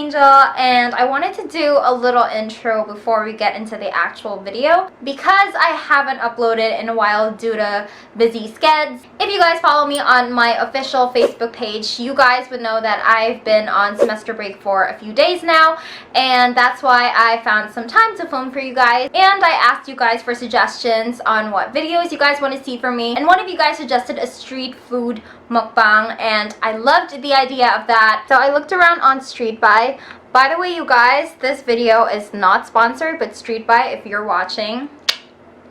Angel, and I wanted to do a little intro before we get into the actual video because I haven't uploaded in a while due to busy schedules. If you guys follow me on my official Facebook page, you guys would know that I've been on semester break for a few days now, and that's why I found some time to film for you guys. And I asked you guys for suggestions on what videos you guys want to see from me, and one of you guys suggested a street food mukbang, and I loved the idea of that. So I looked around on Street Buy. By the way, you guys, this video is not sponsored, but Street Buy, if you're watching,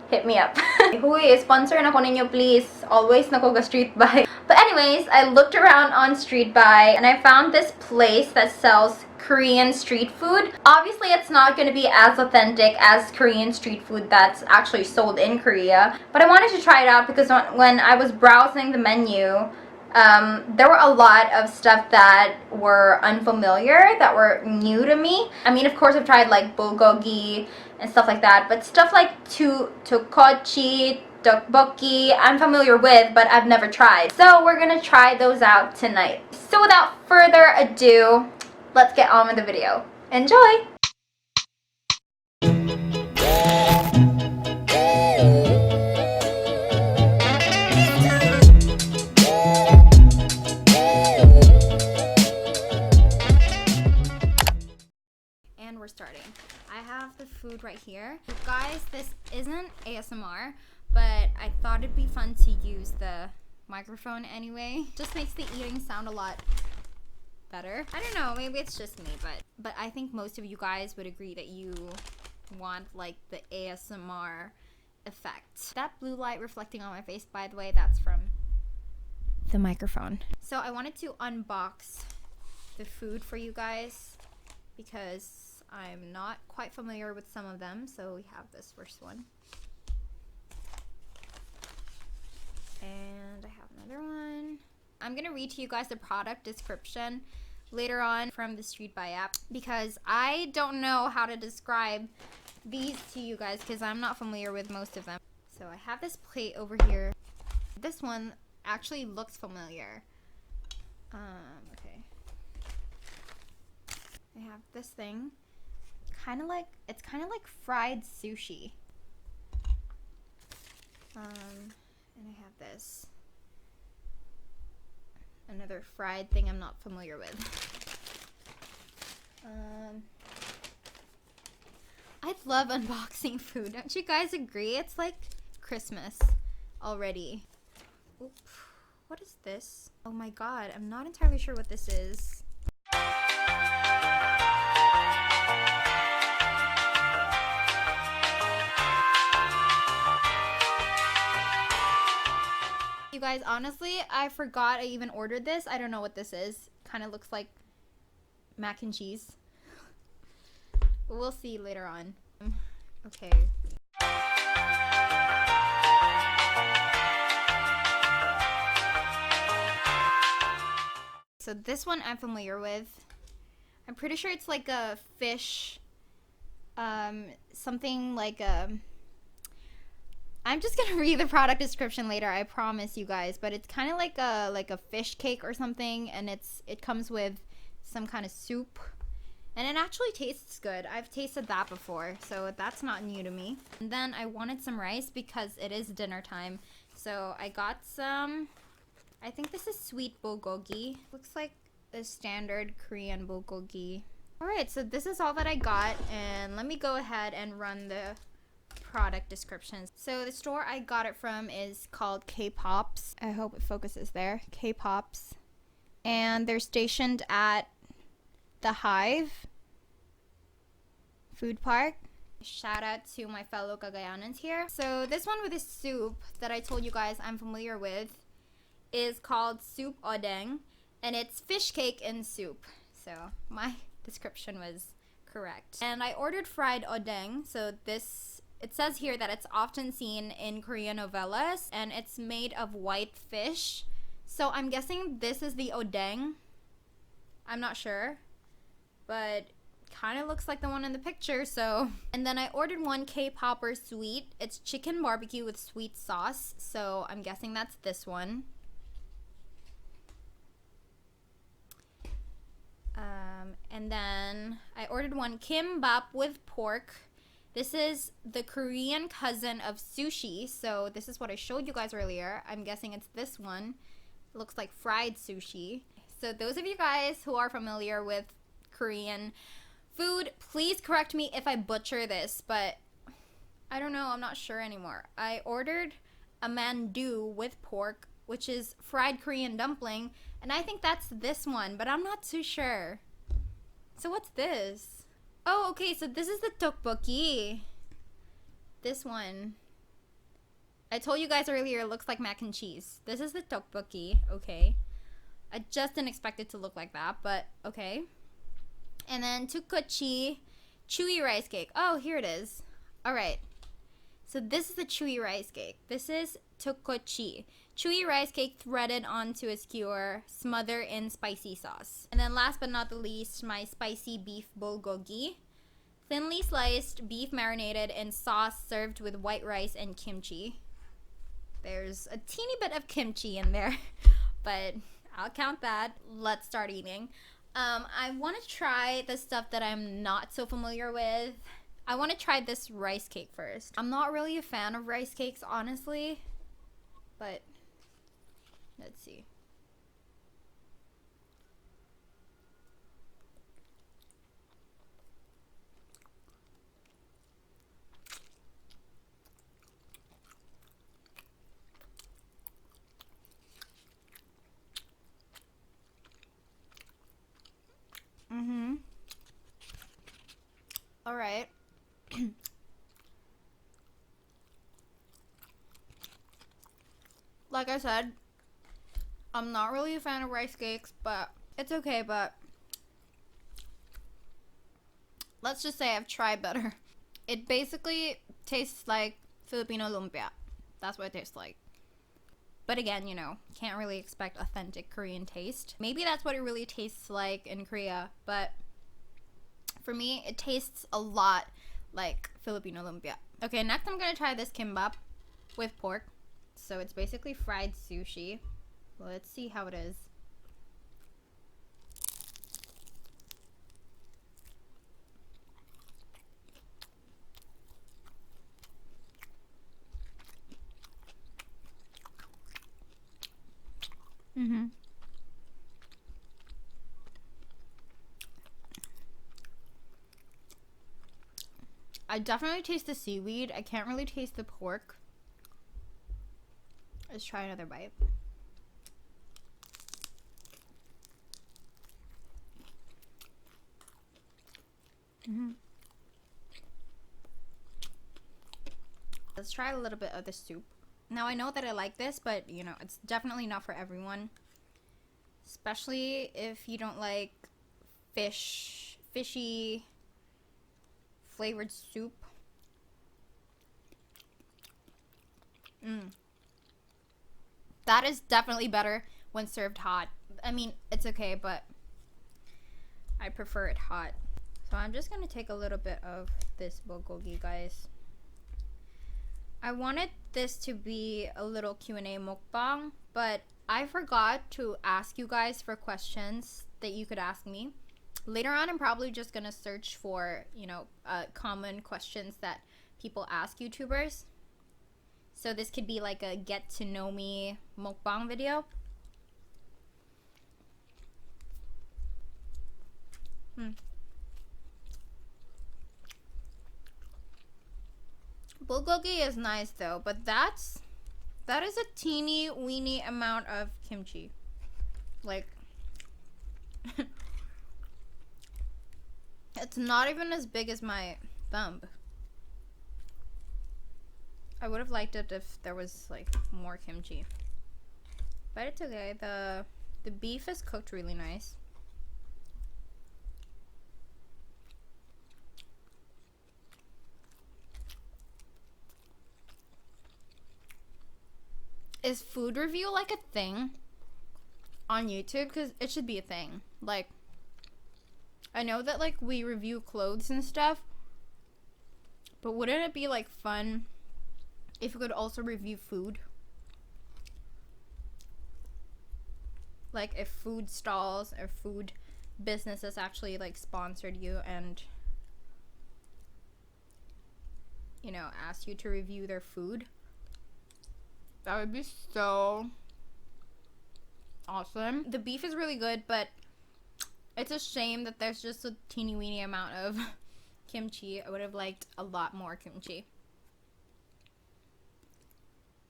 hit me up. Huy, sponsor na ko ninyo please. Always na ko ga Street Buy. But anyways, I looked around on Street Buy and I found this place that sells Korean street food. Obviously, it's not going to be as authentic as Korean street food that's actually sold in Korea. But I wanted to try it out because when I was browsing the menu, there were a lot of stuff that were unfamiliar, that were new to me. I mean, of course, I've tried like Bulgogi and stuff like that, but stuff like tteokbokki, tteokbokki, I'm familiar with, but I've never tried. So we're gonna try those out tonight. So without further ado, let's get on with the video. Enjoy! And we're starting. I have the food right here. Guys, this isn't ASMR, but I thought it'd be fun to use the microphone anyway. Just makes the eating sound a lot better. I don't know, maybe it's just me, but I think most of you guys would agree that you want like the ASMR effect. That blue light reflecting on my face, by the way, that's from the microphone. So I wanted to unbox the food for you guys because I'm not quite familiar with some of them. So we have this first one. And I have another one. I'm gonna read to you guys the product description later on from the Street Buy app because I don't know how to describe these to you guys because I'm not familiar with most of them. So I have this plate over here. This one actually looks familiar. Okay. I have this thing. It's kind of like fried sushi. And I have this. Another fried thing I'm not familiar with. I love unboxing food. Don't you guys agree? It's like Christmas already. Oop. What is this? Oh my god, I'm not entirely sure what this is. You guys, honestly, I forgot I even ordered this. I don't know what this is. Kind of looks like mac and cheese. We'll see later on. Okay. So this one I'm familiar with. I'm pretty sure it's like a fish, something like a... I'm just gonna read the product description later, I promise you guys, but it's kind of like a fish cake or something, and it comes with some kind of soup, and it actually tastes good. I've tasted that before, so that's not new to me. And then I wanted some rice because it is dinner time, so I got some. I think this is sweet bulgogi. Looks like a standard Korean bulgogi. All right, so this is all that I got, and let me go ahead and run the product descriptions. So the store I got it from is called K-Pops. I hope it focuses there. K-Pops. And they're stationed at the Hive Food Park. Shout out to my fellow Cagayanans here. So this one with this soup that I told you guys I'm familiar with is called soup odeng, and it's fish cake and soup. So my description was correct. And I ordered fried odeng. So it says here that it's often seen in Korean novellas, and it's made of white fish. So I'm guessing this is the odeng. I'm not sure, but kind of looks like the one in the picture. So, and then I ordered one K-Popper sweet. It's chicken barbecue with sweet sauce. So I'm guessing that's this one. And then I ordered one kimbap with pork. This is the Korean cousin of sushi. So this is what I showed you guys earlier. I'm guessing it's this one. It looks like fried sushi. So those of you guys who are familiar with Korean food, please correct me if I butcher this, but I don't know, I'm not sure anymore. I ordered a mandu with pork, which is fried Korean dumpling, and I think that's this one, but I'm not too sure. So what's this? Oh, okay, so this is the tteokbokki. This one. I told you guys earlier it looks like mac and cheese. This is the tteokbokki, okay. I just didn't expect it to look like that, but okay. And then tteokbokki, chewy rice cake. Oh, here it is. Alright. So this is the chewy rice cake. This is tteokbokki. Chewy rice cake threaded onto a skewer, smothered in spicy sauce. And then last but not the least, my spicy beef bulgogi. Thinly sliced beef marinated in sauce served with white rice and kimchi. There's a teeny bit of kimchi in there, but I'll count that. Let's start eating. I want to try the stuff that I'm not so familiar with. I want to try this rice cake first. I'm not really a fan of rice cakes, honestly, but let's see. All right. Like I said, I'm not really a fan of rice cakes, but it's okay, but let's just say I've tried better. It basically tastes like Filipino lumpia. That's what it tastes like. But again, you know, can't really expect authentic Korean taste. Maybe that's what it really tastes like in Korea, but for me, it tastes a lot like Filipino lumpia. Okay, next I'm gonna try this kimbap with pork. So it's basically fried sushi. Let's see how it is. I definitely taste the seaweed. I can't really taste the pork. Let's try another bite. Let's try a little bit of the soup. Now I know that I like this, but you know, it's definitely not for everyone. Especially if you don't like fishy flavored soup. That is definitely better when served hot. I mean, it's okay, but I prefer it hot. So I'm just gonna take a little bit of this bulgogi, guys. I wanted this to be a little Q&A mukbang, but I forgot to ask you guys for questions that you could ask me. Later on, I'm probably just gonna search for, you know, common questions that people ask YouTubers. So this could be like a get to know me mukbang video. Bulgogi is nice though, but that is a teeny weeny amount of kimchi. Like it's not even as big as my thumb. I would have liked it if there was like more kimchi. But it's okay. The beef is cooked really nice. Is food review like a thing on YouTube? Because it should be a thing. Like, I know that like we review clothes and stuff, but wouldn't it be like fun if we could also review food? Like if food stalls or food businesses actually like sponsored you and, you know, asked you to review their food. That would be so awesome. The beef is really good, but it's a shame that there's just a teeny weeny amount of kimchi. I would have liked a lot more kimchi.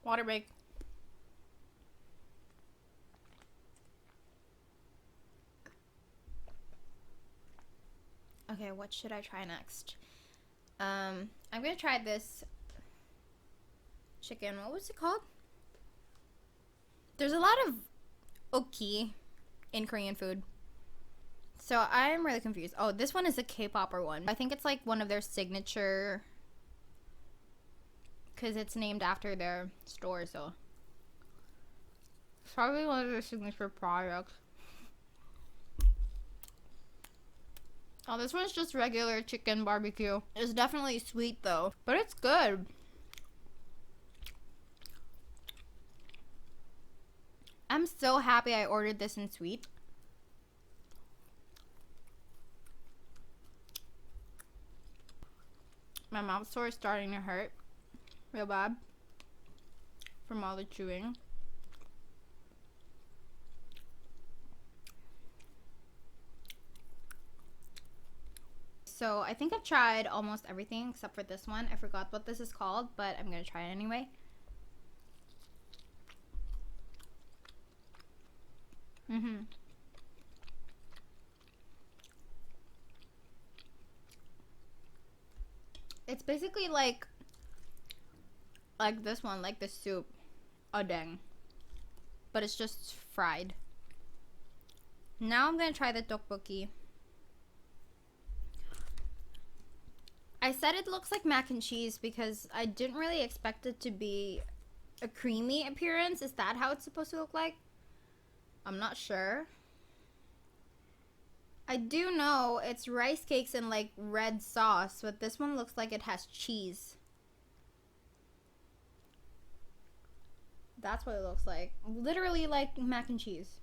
Water break. Okay, what should I try next? I'm gonna try this chicken. What was it called? There's a lot of oki in Korean food, so I'm really confused. Oh, this one is a K-popper one. I think it's like one of their signature, because it's named after their store, so it's probably one of their signature products. Oh, this one's just regular chicken barbecue. It's definitely sweet though, but it's good. I'm so happy I ordered this in sweet. My mouth sore is starting to hurt real bad from all the chewing. So I think I've tried almost everything except for this one. I forgot what this is called, but I'm gonna try it anyway. It's basically like this one, like the soup, odeng, but it's just fried. Now I'm gonna try the tteokbokki. I said it looks like mac and cheese because I didn't really expect it to be a creamy appearance. Is that how it's supposed to look like? I'm not sure. I do know it's rice cakes and like red sauce, but this one looks like it has cheese. That's what it looks like. Literally like mac and cheese.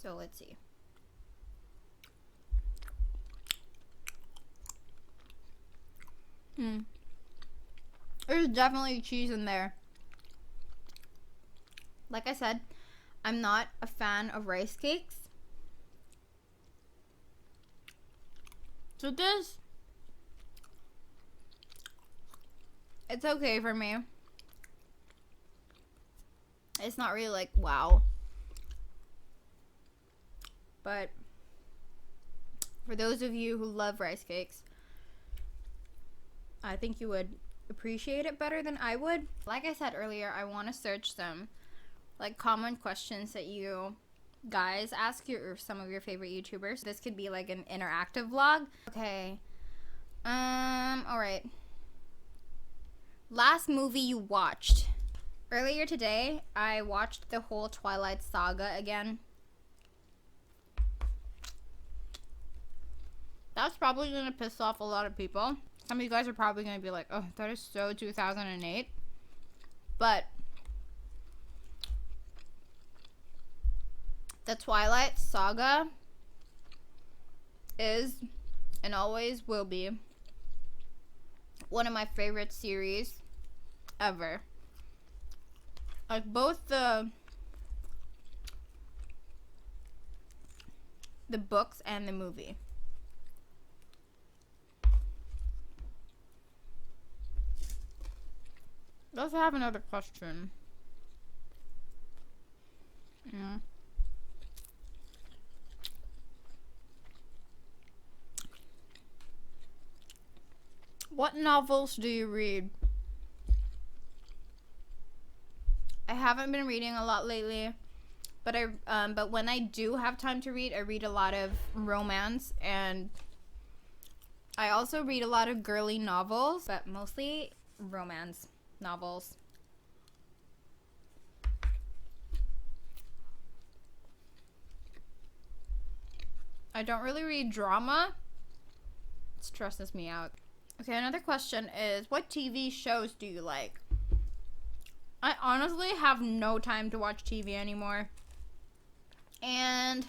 So let's see. There's definitely cheese in there. Like I said, I'm not a fan of rice cakes. So this, it's okay for me. It's not really like wow. But for those of you who love rice cakes, I think you would appreciate it better than I would. Like I said earlier, I want to search some like common questions that you guys ask some of your favorite YouTubers. This could be like an interactive vlog. Okay. All right. Last movie you watched. Earlier today, I watched the whole Twilight Saga again. That's probably gonna piss off a lot of people. Some of you guys are probably gonna be like, oh, that is so 2008. But the Twilight Saga is and always will be one of my favorite series ever. Like both the books and the movie. I also have another question. Yeah. What novels do you read? I haven't been reading a lot lately, but when I do have time to read, I read a lot of romance, and I also read a lot of girly novels, but mostly romance novels. I don't really read drama. It stresses me out. Okay, another question is, what TV shows do you like? I honestly have no time to watch TV anymore. And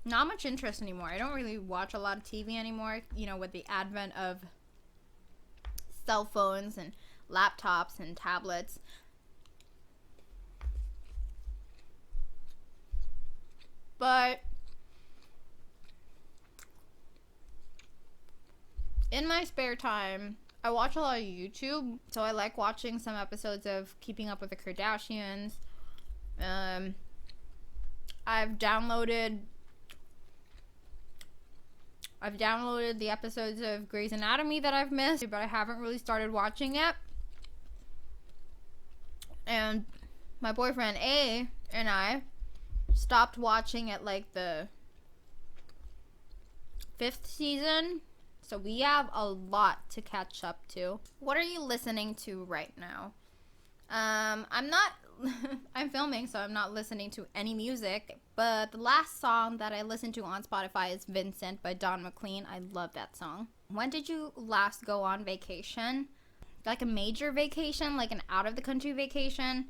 not much interest anymore. I don't really watch a lot of TV anymore, you know, with the advent of cell phones and laptops and tablets. But in my spare time, I watch a lot of YouTube, so I like watching some episodes of Keeping Up with the Kardashians. I've downloaded the episodes of Grey's Anatomy that I've missed, but I haven't really started watching yet. And my boyfriend A and I stopped watching at like the 5th season, so we have a lot to catch up to. What are you listening to right now? I'm not I'm filming, so I'm not listening to any music, but the last song that I listened to on Spotify is Vincent by Don McLean. I love that song. When did you last go on vacation? Like a major vacation, like an out of the country vacation?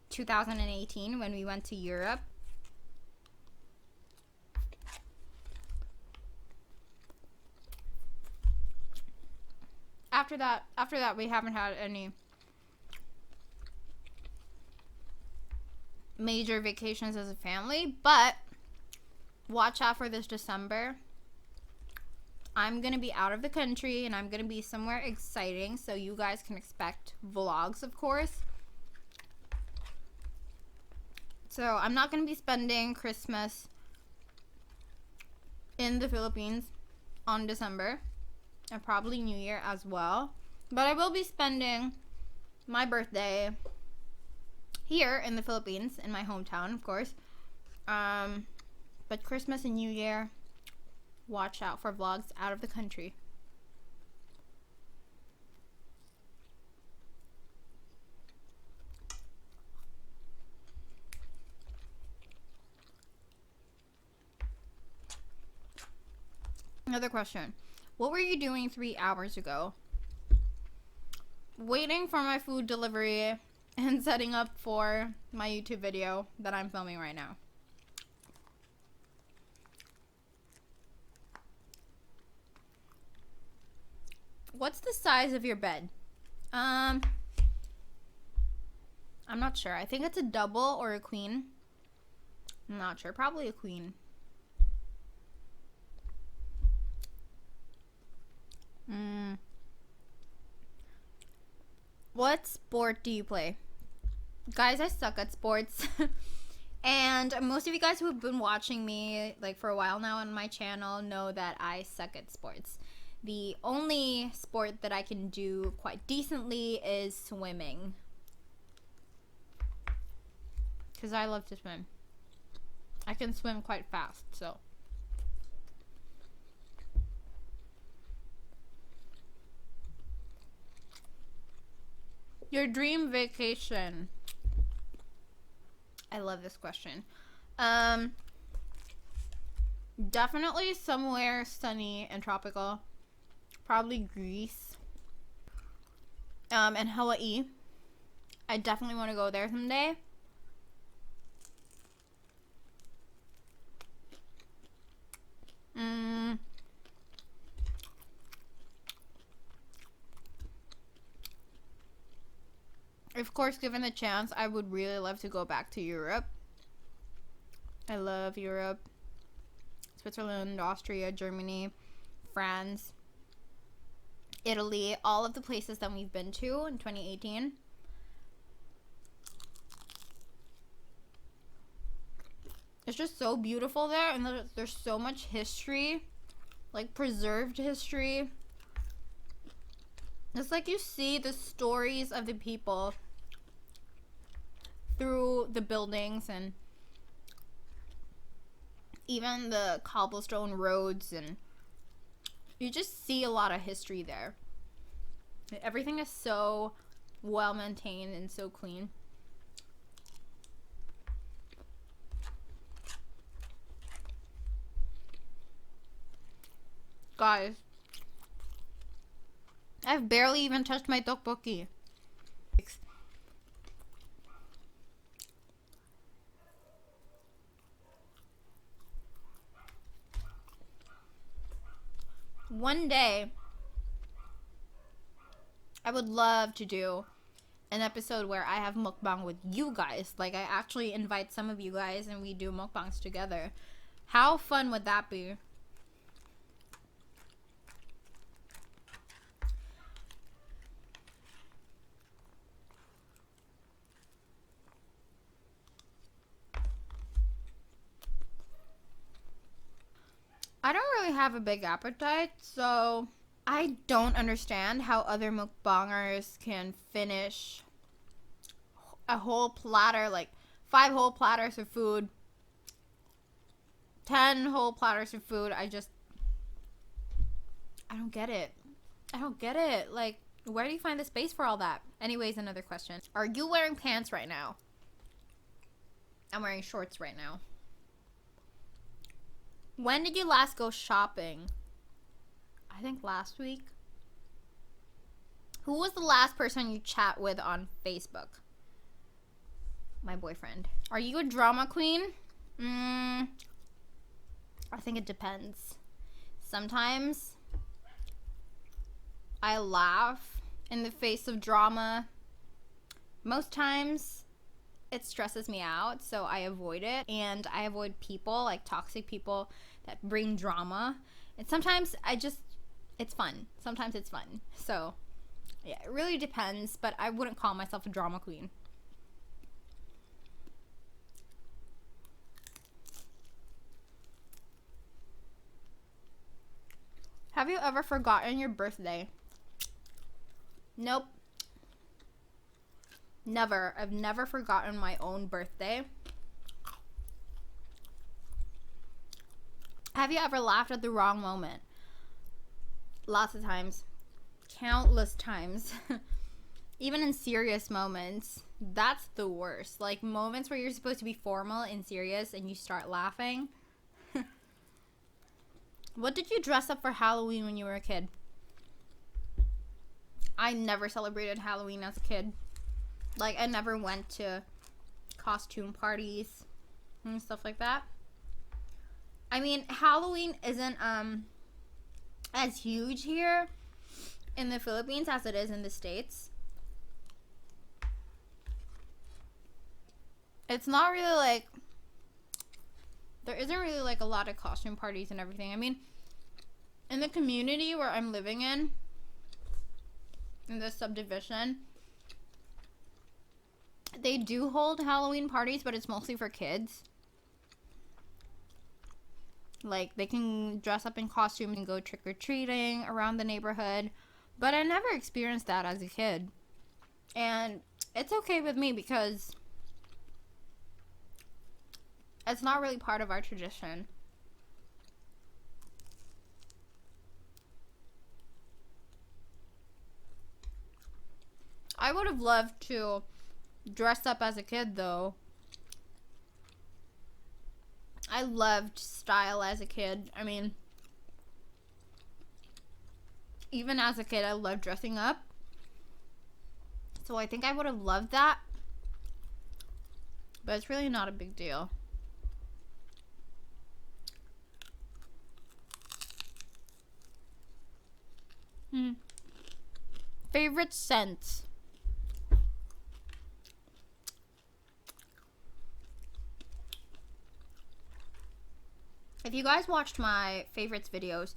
2018 when we went to Europe. After that we haven't had any major vacations as a family, but watch out for this December. I'm gonna be out of the country and I'm gonna be somewhere exciting, so you guys can expect vlogs, of course. So I'm not gonna be spending Christmas in the Philippines on December, and probably New Year as well, but I will be spending my birthday here in the Philippines, in my hometown, of course. But Christmas and New Year, watch out for vlogs out of the country. Another question. What were you doing 3 hours ago? Waiting for my food delivery and setting up for my YouTube video that I'm filming right now. What's the size of your bed? I'm not sure. I think it's a double or a queen. I'm not sure. Probably a queen. What sport do you play? Guys, I suck at sports. And most of you guys who have been watching me like for a while now on my channel know that I suck at sports. The only sport that I can do quite decently is swimming, because I love to swim. I can swim quite fast, so. Your dream vacation. I love this question. Definitely somewhere sunny and tropical. Probably Greece. And Hawaii. I definitely want to go there someday. Of course, given the chance, I would really love to go back to Europe. I love Europe. Switzerland, Austria, Germany, France, Italy, all of the places that we've been to in 2018. It's just so beautiful there, and there's so much history, like preserved history. It's like you see the stories of the people through the buildings and even the cobblestone roads, and you just see a lot of history there. Everything is so well maintained and so clean. Guys, I've barely even touched my tteokbokki. one day I would love to do an episode where I have mukbang with you guys. Like, I actually invite some of you guys and we do mukbangs together. How fun would that be? I don't really have a big appetite, so I don't understand how other mukbangers can finish a whole platter, like 5 whole platters of food, 10 whole platters of food. I don't get it. I don't get it. Like, where do you find the space for all that? Anyways, another question. Are you wearing pants right now? I'm wearing shorts right now. When did you last go shopping? I think last week. Who was the last person you chat with on Facebook? My boyfriend. Are you a drama queen? I think it depends. Sometimes I laugh in the face of drama. Most times it stresses me out, so I avoid it. And I avoid people, like toxic people that bring drama. And sometimes it's fun. Sometimes it's fun. So yeah, it really depends, but I wouldn't call myself a drama queen. Have you ever forgotten your birthday? Nope. Never. I've never forgotten my own birthday. Have you ever laughed at the wrong moment? Lots of times. Countless times. Even in serious moments. That's the worst. Like moments where you're supposed to be formal and serious and you start laughing. What did you dress up for Halloween when you were a kid? I never celebrated Halloween as a kid. Like, I never went to costume parties and stuff like that. I mean, Halloween isn't as huge here in the Philippines as it is in the States. It's not really like, there isn't really like a lot of costume parties and everything. I mean, in the community where I'm living in this subdivision, they do hold Halloween parties, but it's mostly for kids. Like, they can dress up in costumes and go trick-or-treating around the neighborhood. But I never experienced that as a kid. And it's okay with me because it's not really part of our tradition. I would have loved to dress up as a kid, though. I loved style as a kid. I mean, even as a kid, I loved dressing up. So I think I would have loved that. But it's really not a big deal. Favorite scent? If you guys watched my favorites videos,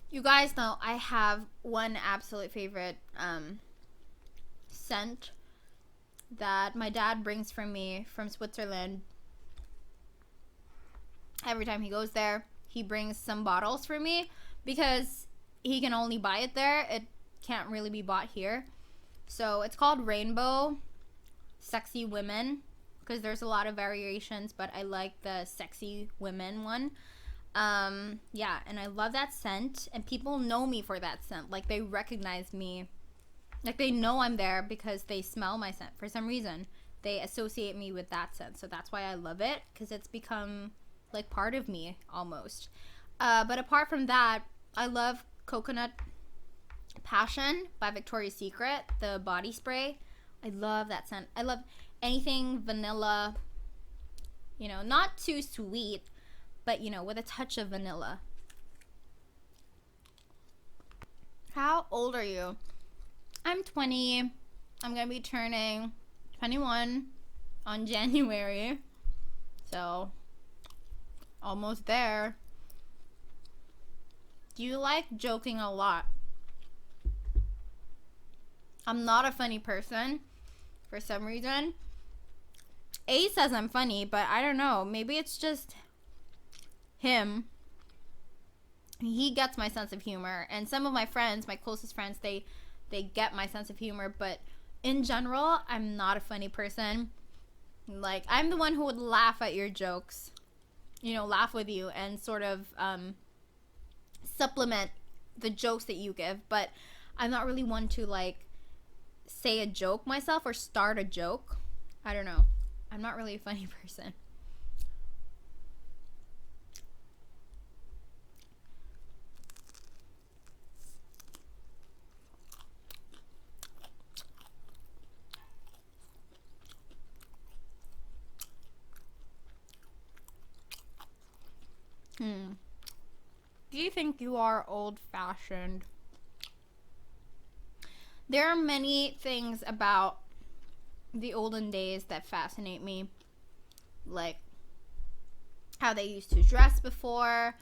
you guys know I have one absolute favorite scent that my dad brings from me from Switzerland. Every time he goes there, he brings some bottles for me because he can only buy it there. It can't really be bought here. So it's called Rainbow Sexy Women because there's a lot of variations, but I like the Sexy Women one. Yeah, and I love that scent, and people know me for that scent. Like, they recognize me. Like, they know I'm there because they smell my scent. For some reason, they associate me with that scent. So that's why I love it, because it's become like part of me almost. But apart from that, I love Coconut Passion by Victoria's Secret, the body spray. I love that scent. I love anything vanilla, you know, not too sweet, but, you know, with a touch of vanilla. How old are you? I'm 20. I'm gonna be turning 21 on January. So, almost there. Do you like joking a lot? I'm not a funny person for some reason. A says I'm funny, but I don't know. Maybe it's just him. He gets my sense of humor. And some of my friends, my closest friends, they get my sense of humor. But in general, I'm not a funny person. Like, I'm the one who would laugh at your jokes. You know, laugh with you and sort of supplement the jokes that you give. But I'm not really one to, like, say a joke myself or start a joke. I don't know. I'm not really a funny person. Do you think you are old-fashioned? There are many things about the olden days that fascinate me. Like how they used to dress before,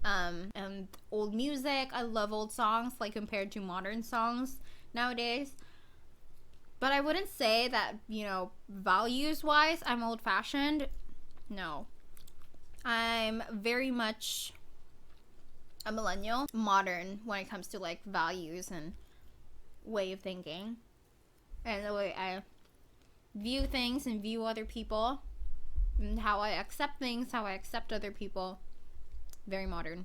and old music. I love old songs, like compared to modern songs nowadays. But I wouldn't say that, you know, values-wise, I'm old-fashioned. No. I'm very much a millennial, modern when it comes to like values and way of thinking and the way I view things and view other people and how I accept things, how I accept other people. Very modern.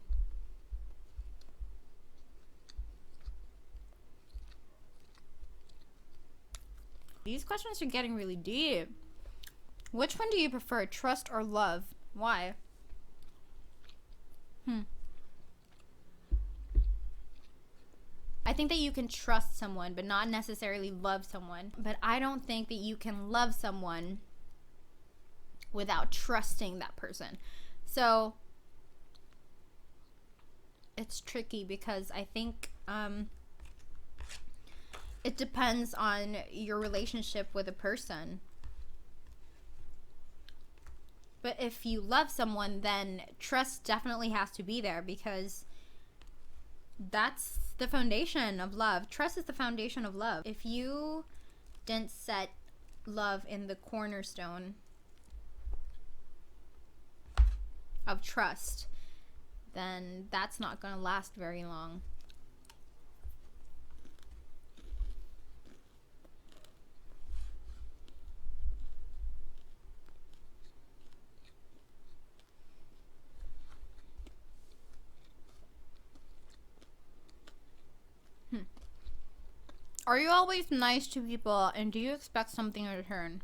These questions are getting really deep. Which one do you prefer, trust or love? Why? I think that you can trust someone, but not necessarily love someone. But I don't think that you can love someone without trusting that person. So, it's tricky because I think it depends on your relationship with a person. But if you love someone, then trust definitely has to be there because that's the foundation of love. Trust is the foundation of love. If you didn't set love in the cornerstone of trust, then that's not going to last very long. Are you always nice to people and do you expect something in return?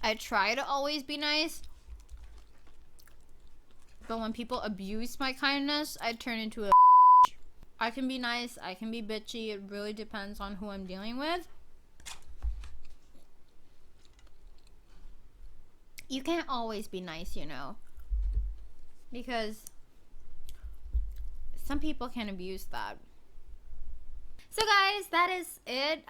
I try to always be nice, but when people abuse my kindness, I turn into a I can be nice, I can be bitchy, it really depends on who I'm dealing with. You can't always be nice, you know, because some people can abuse that. So guys, that is it.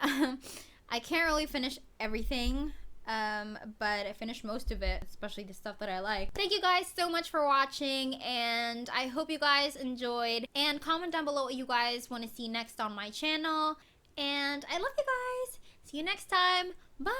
I can't really finish everything, but I finished most of it, especially the stuff that I like. Thank you guys so much for watching, and I hope you guys enjoyed. And comment down below what you guys want to see next on my channel. And I love you guys. See you next time. Bye.